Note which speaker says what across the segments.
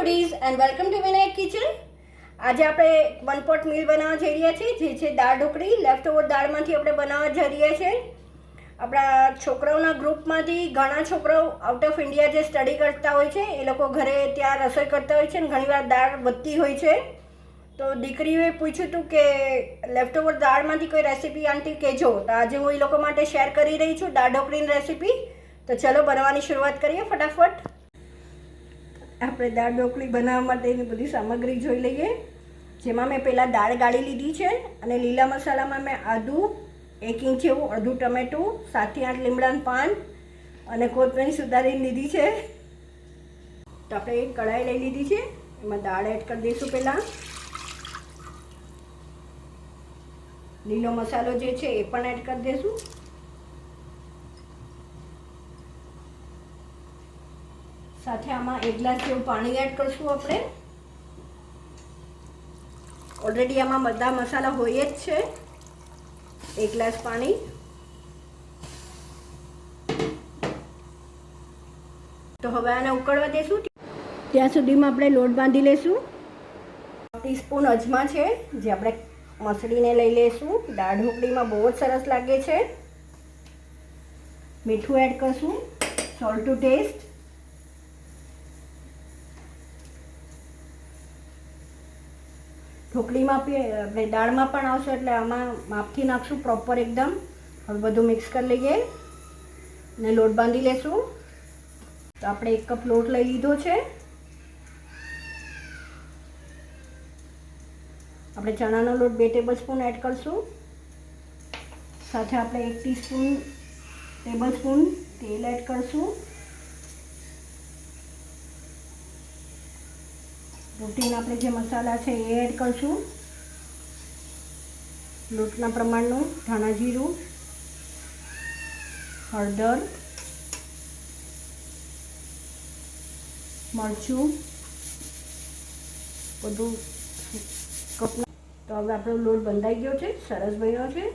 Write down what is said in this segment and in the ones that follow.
Speaker 1: Foodies and welcome to Vinayak kitchen. આજે આપણે one pot mill બનાવવા જઈ રહ્યા છીએ, જે છે દાળ ઢોકળી. લેફ્ટ ઓવર દાળમાંથી આપણે બનાવવા જઈ રહ્યા છીએ. આપણા છોકરાઓના ગ્રુપમાંથી ઘણા છોકરાઓ આઉટ ઓફ ઇન્ડિયા જે સ્ટડી કરતા હોય છે, એ લોકો ઘરે ત્યાં રસોઈ કરતા હોય છે અને ઘણીવાર દાળ વધતી હોય છે. તો દીકરીઓએ પૂછ્યું હતું કે લેફ્ટ ઓવર દાળમાંથી કોઈ રેસીપી આંટી કહેજો. તો આજે હું એ લોકો માટે શેર કરી રહી છું દાળ ઢોકળીની રેસીપી. તો ચલો બનાવવાની શરૂઆત કરીએ ફટાફટ. આપણે દાળ ઢોકળી બનાવવા માટેની બધી સામગ્રી જોઈ લઈએ. જેમાં મેં પહેલાં દાળ ગાળી લીધી છે અને લીલા મસાલામાં મેં આદું 1 ઇંચ જેવું, અડધું ટમેટું, 7 થી 8 લીમડાના પાન અને કોથમીર સુધારીને લીધી છે. તો આપણે એક કઢાઈ લઈ લીધી છે, એમાં દાળ એડ કરી દઈશું. પહેલાં લીલો મસાલો જે છે એ પણ એડ કરી દઈશું. સાથે આમાં 1 ગ્લાસ જેવું પાણી એડ કરશું આપણે. ઓલરેડી આમાં બધા મસાલા હોય જ છે. 1 ગ્લાસ પાણી. તો હવે આને ઉકળવા દઈશું. ત્યાં સુધીમાં આપણે લોટ બાંધી લઈશું. ટીસ્પૂન અજમા છે, જે આપણે મસળીને લઈ લઈશું. દાળ ઢોકળીમાં બહુ જ સરસ લાગે છે. મીઠું એડ કરશું, સોલ્ટ ટુ ટેસ્ટ. ઢોકળીમાં આપણે દાળમાં પણ આવશે એટલે આમાં માપથી નાખશું પ્રોપર એકદમ. હવે બધું મિક્સ કરી લઈએ અને લોટ બાંધી લેશું. તો આપણે 1 કપ લોટ લઈ લીધો છે. આપણે ચણાનો લોટ 2 ટેબલસ્પૂન એડ કરશું. સાથે આપણે 1 ટેબલસ્પૂન તેલ એડ કરશું. રૂટીન આપણે જે મસાલા છે એ એડ કરશું. લોટના પ્રમાણનું ધાણા જીરું, હળદર, મરચું બધું કપના. તો હવે આપણો લોટ બંધાઈ ગયો છે, સરસ બન્યો છે.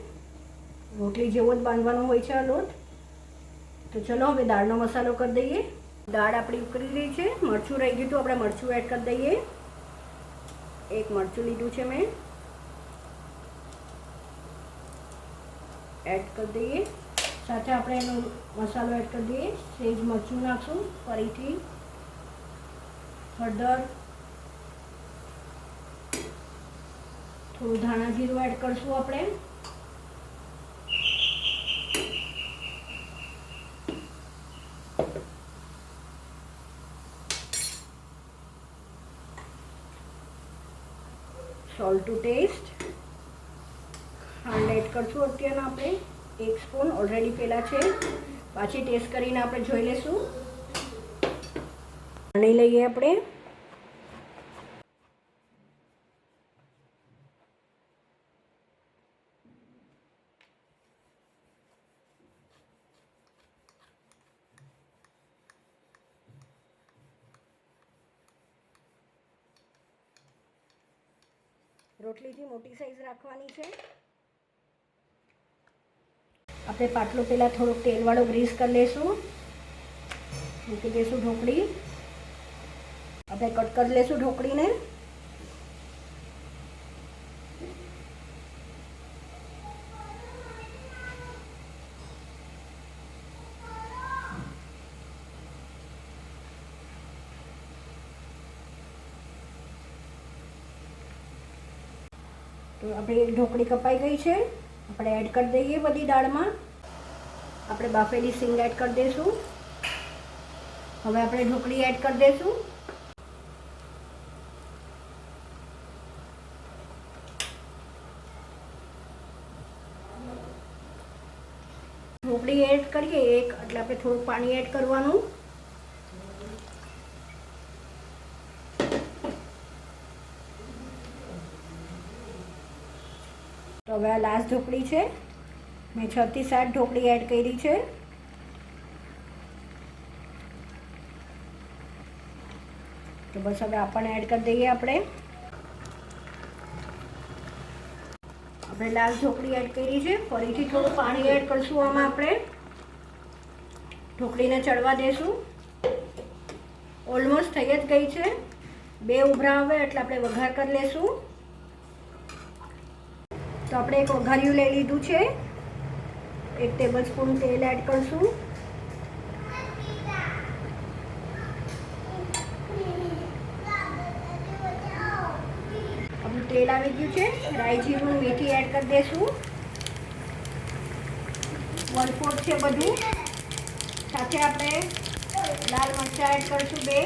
Speaker 1: રોટલી જેવો જ બાંધવાનો હોય છે આ લોટ. તો ચલો હવે દાળનો મસાલો કરી દઈએ. દાળ આપણી ઉકળી રહી છે. મરચું રહી ગયું હતું, આપણે મરચું એડ કરી દઈએ. 1 મરચું લીધું છે મેં, એડ કરી દઈએ. સાથે આપણે એનો મસાલો એડ કરી દઈએ. સેજ મરચું નાખશું, ફરીથી હળદર, થોડું ધાણા જીરું એડ કરશું આપણે. Salt to taste. ખાંડ એડ કરશું અત્યારના આપણે 1 સ્પૂન ઓલરેડી પહેલાં છે. પાછી ટેસ્ટ કરીને આપણે જોઈ લઈશું. પાણી લઈએ આપણે. રોટલીથી મોટી સાઈઝ રાખવાની છે. આપણે પાટલો પહેલાં થોડોક તેલવાળો ગ્રીસ કરી લઈશું. મૂકી દઈશું ઢોકળી. આપણે કટ કરી લઈશું ઢોકળીને. તો આપણી ઢોકળી કપાઈ ગઈ છે. આપણે એડ કરી દઈએ બધી દાળમાં. આપણે બાફેલી સિંગ એડ કરી દઈશું. હવે આપણે ઢોકળી એડ કરી દઈશું. ઢોકળી એડ કરીએ એટલે આપણે થોડું પાણી એડ કરવાનું. તો હવે આ લાસ્ટ ઢોકળી છે. મેં 6 થી 7 ઢોકળી એડ કરી છે. તો બસ હવે આપણને એડ કરી દઈએ. આપણે લાસ્ટ ઢોકળી એડ કરી છે. ફરીથી થોડું પાણી એડ કરશું આમાં. આપણે ઢોકળીને ચડવા દઈશું. ઓલમોસ્ટ થઈ જ ગઈ છે. બે ઉભરા આવે એટલે આપણે વઘાર કરી લેશું. તો આપણે એક વઘારિયું લઈ લીધું છે. 1 ટેબલ સ્પૂન તેલ એડ કરશું. આપણું તેલ આવી ગયું છે. રાઈ જીરું મેથી એડ કરી દઈશું. 1/4 છે બધું. સાથે આપણે લાલ મરચાં એડ કરશું 2.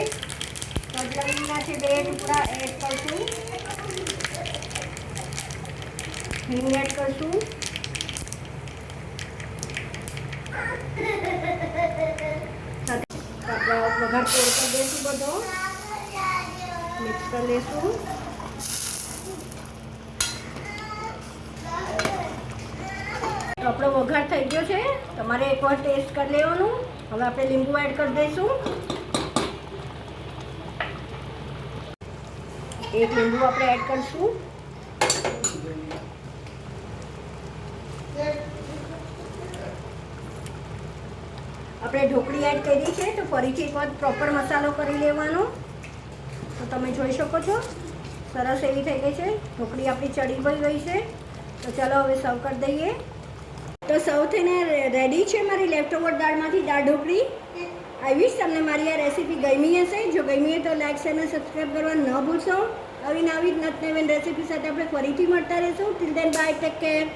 Speaker 1: સજલંગના છે 2 ટુકડા એડ કરશું. હિંગ એડ કરશું. આપણે વઘાર તેલ કરી દઈશું બધો. મિક્સ કરી લઈશું. આપણો વઘાર થઈ ગયો છે. તમારે એકવાર ટેસ્ટ કરી લેવાનું. હવે આપણે લીંબુ એડ કરી દઈશું. 1 લીંબુ આપણે એડ કરીશું. આપણે ઢોકળી એડ કરી છે તો ફરીથી એકવાર પ્રોપર મસાલો કરી લેવાનો. તો તમે જોઈ શકો છો સરસ એવી થઈ ગઈ છે. ઢોકળી આપણી ચડી ગઈ છે. તો ચાલો હવે સર્વ કરી દઈએ. તો સર્વ થઈને રેડી છે મારી લેફ્ટઓવર દાળમાંથી દાળ ઢોકળી. આઈ વિશ તમને મારી આ રેસીપી ગમી હશે. જો ગમી હોય તો લાઈક શેર અને સબસ્ક્રાઈબ કરવાનું ન ભૂલશો. આવી નવી રેસીપી સાથે આપણે ફરીથી મળતા રહીશું. Till then by, take care.